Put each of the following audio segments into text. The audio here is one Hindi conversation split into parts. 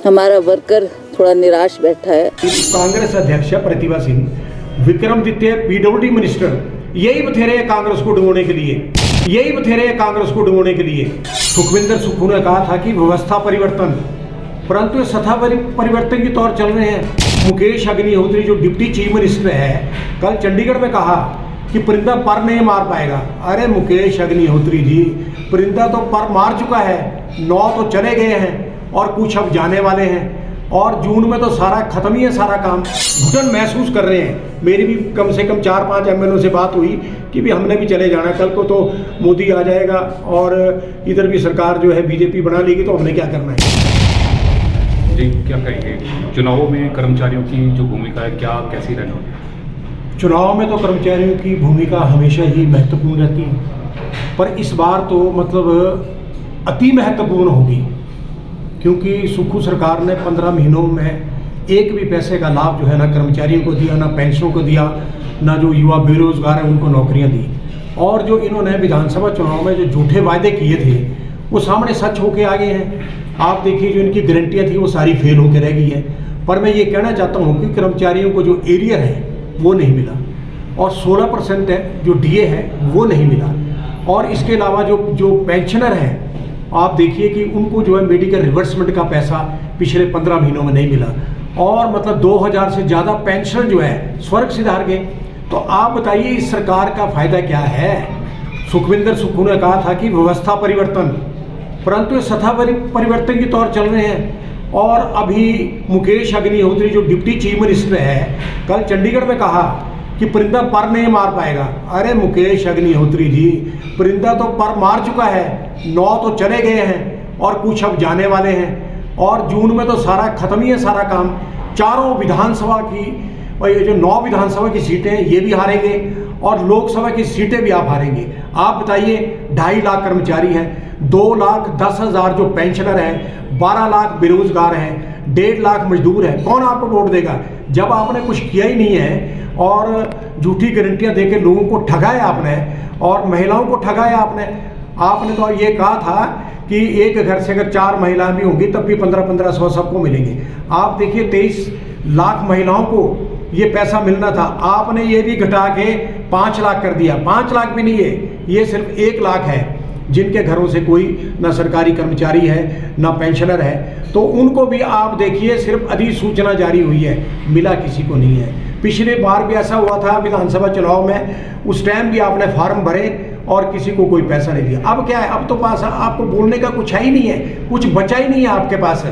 हमारा वर्कर थोड़ा निराश बैठा है। कांग्रेस अध्यक्ष प्रतिभा सिंह विक्रमादित्य पीडब्ल्यूडी मिनिस्टर यही बथेरे हैं कांग्रेस को डुबोने के लिए, यही बथेरे हैं कांग्रेस को डुबोने के लिए। सुखविंदर सुक्खू ने कहा था कि व्यवस्था परिवर्तन, परंतु ये सत्ता परिवर्तन की तौर चल रहे हैं। मुकेश अग्निहोत्री जो डिप्टी चीफ मिनिस्टर है, कल चंडीगढ़ में कहा कि परिंदा पर नहीं मार पाएगा। अरे मुकेश अग्निहोत्री जी, परिंदा तो पर मार चुका है, 9 तो चले गए हैं और कुछ अब जाने वाले हैं, और जून में तो सारा खत्म ही है सारा काम। घुटन महसूस कर रहे हैं। मेरी भी कम से कम 4-5 एमएलओ से बात हुई कि भी हमने भी चले जाना, कल को तो मोदी आ जाएगा और इधर भी सरकार जो है बीजेपी बना लेगी, तो हमने क्या करना है। जी, क्या कहेंगे चुनावों में कर्मचारियों की जो भूमिका है, क्या कैसी रहने वाली है? चुनाव में तो कर्मचारियों की भूमिका हमेशा ही महत्वपूर्ण रहती है, पर इस बार तो मतलब अति महत्वपूर्ण होगी, क्योंकि सुक्खू सरकार ने 15 महीनों में एक भी पैसे का लाभ जो है ना कर्मचारियों को दिया, ना पेंशनों को दिया, ना जो युवा बेरोजगार हैं उनको नौकरियां दी। और जो इन्होंने विधानसभा चुनाव में जो झूठे वायदे किए थे वो सामने सच होके आ गए हैं। आप देखिए जो इनकी गारंटियाँ थी वो सारी फेल होकर रह गई है। पर मैं ये कहना चाहता हूँ कि कर्मचारियों को जो एरियर है वो नहीं मिला, और 16% है जो डीए है वो नहीं मिला, और इसके अलावा जो पेंशनर हैं आप देखिए कि उनको जो है मेडिकल रिवर्समेंट का पैसा पिछले 15 महीनों में नहीं मिला, और मतलब 2000 से ज़्यादा पेंशन जो है स्वर्ग सिधार गए। तो आप बताइए इस सरकार का फायदा क्या है। सुखविंदर सुक्खू ने कहा था कि व्यवस्था परिवर्तन, परंतु ये सत्ता परिवर्तन की तौर चल रहे हैं। और अभी मुकेश अग्निहोत्री जो डिप्टी चीफ मिनिस्टर है, कल चंडीगढ़ में कहा कि परिंदा पर नहीं मार पाएगा। अरे मुकेश अग्निहोत्री जी, परिंदा तो पर मार चुका है, 9 तो चले गए हैं और कुछ अब जाने वाले हैं, और जून में तो सारा खत्म ही है सारा काम। चारों विधानसभा की, और ये जो 9 विधानसभा की सीटें हैं ये भी हारेंगे, और लोकसभा की सीटें भी आप हारेंगे। आप बताइए 2.5 लाख कर्मचारी हैं, 2,10,000 जो पेंशनर हैं, 12 लाख बेरोजगार हैं, 1.5 लाख मजदूर हैं, कौन आपको वोट देगा जब आपने कुछ किया ही नहीं है। और झूठी गारंटियां देके लोगों को ठगाया आपने, और महिलाओं को ठगाया आपने तो ये कहा था कि एक घर से अगर 4 महिलाएं भी होंगी तब भी 1500 सबको मिलेंगे। आप देखिए 23 लाख महिलाओं को ये पैसा मिलना था, आपने ये भी घटा के 5 लाख कर दिया। 5 लाख भी नहीं है, ये सिर्फ 1 लाख है जिनके घरों से कोई ना सरकारी कर्मचारी है ना पेंशनर है। तो उनको भी आप देखिए सिर्फ अधिसूचना जारी हुई है, मिला किसी को नहीं है। पिछले बार भी ऐसा हुआ था विधानसभा चुनाव में, उस टाइम भी आपने फॉर्म भरे और किसी को कोई पैसा नहीं दिया। अब क्या है, अब तो पास आपको बोलने का कुछ है ही नहीं है, कुछ बचा ही नहीं है आपके पास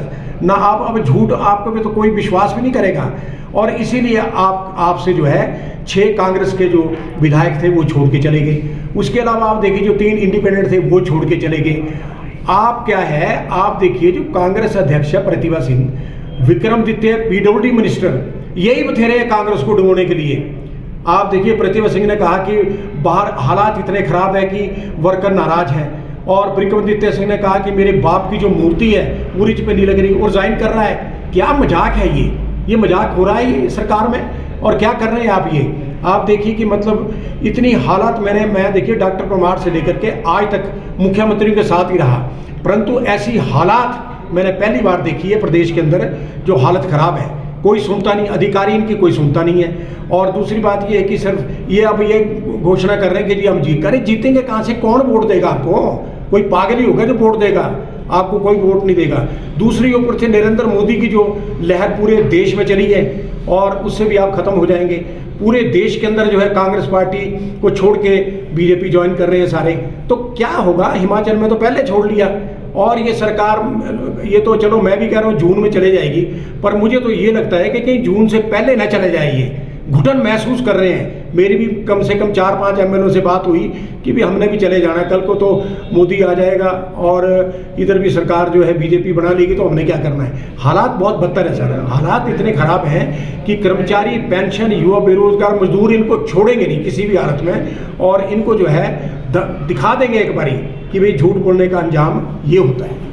ना। आप अब झूठ आप पे तो कोई विश्वास भी नहीं करेगा, और इसीलिए आपसे जो है 6 कांग्रेस के जो विधायक थे वो छोड़ के चले गए। उसके अलावा आप देखिए जो 3 इंडिपेंडेंट थे वो छोड़ के चले गए। आप क्या है, आप देखिए जो कांग्रेस अध्यक्ष प्रतिभा सिंह विक्रमादित्य पीडब्ल्यूडी मिनिस्टर यही बथेरे हैं कांग्रेस को डुबोने के लिए। आप देखिए प्रतिभा सिंह ने कहा कि बाहर हालात इतने खराब है कि वर्कर नाराज हैं, और विक्रमादित्य सिंह ने कहा कि मेरे बाप की जो मूर्ति है वो रिच पे नहीं लग रही, और रिजाइन कर रहा है। क्या मजाक है ये मजाक हो रहा है ये सरकार में, और क्या कर रहे हैं आप ये। आप देखिए कि मतलब इतनी हालत मैं देखिए डॉक्टर परमार से लेकर के आज तक मुख्यमंत्री के साथ ही रहा, परंतु ऐसी हालात मैंने पहली बार देखी है प्रदेश के अंदर, जो हालत खराब है। कोई सुनता नहीं, अधिकारी इनकी कोई सुनता नहीं है। और दूसरी बात ये है कि सिर्फ ये अब ये घोषणा कर रहे हैं कि जी हम जीत करें, जीतेंगे कहाँ से, कौन वोट देगा आपको। कोई पागल ही होगा जो वोट देगा, आपको कोई वोट नहीं देगा। दूसरी ऊपर से नरेंद्र मोदी की जो लहर पूरे देश में चली है, और उससे भी आप खत्म हो जाएंगे। पूरे देश के अंदर जो है कांग्रेस पार्टी को छोड़ के बीजेपी ज्वाइन कर रहे हैं सारे। तो क्या होगा, हिमाचल में तो पहले छोड़ लिया, और ये सरकार ये तो चलो मैं भी कह रहा हूँ जून में चले जाएगी, पर मुझे तो ये लगता है कि कहीं जून से पहले ना चले जाइए। घुटन महसूस कर रहे हैं। मेरी भी कम से कम 4-5 एमएलओ से बात हुई कि भी हमने भी चले जाना, कल को तो मोदी आ जाएगा और इधर भी सरकार जो है बीजेपी बना लेगी, तो हमने क्या करना है। हालात बहुत बदतर है सर, हालात इतने खराब हैं कि कर्मचारी, पेंशन, युवा बेरोजगार, मजदूर इनको छोड़ेंगे नहीं किसी भी हालत में, और इनको जो है दिखा देंगे एक बारी कि भाई झूठ बोलने का अंजाम ये होता है।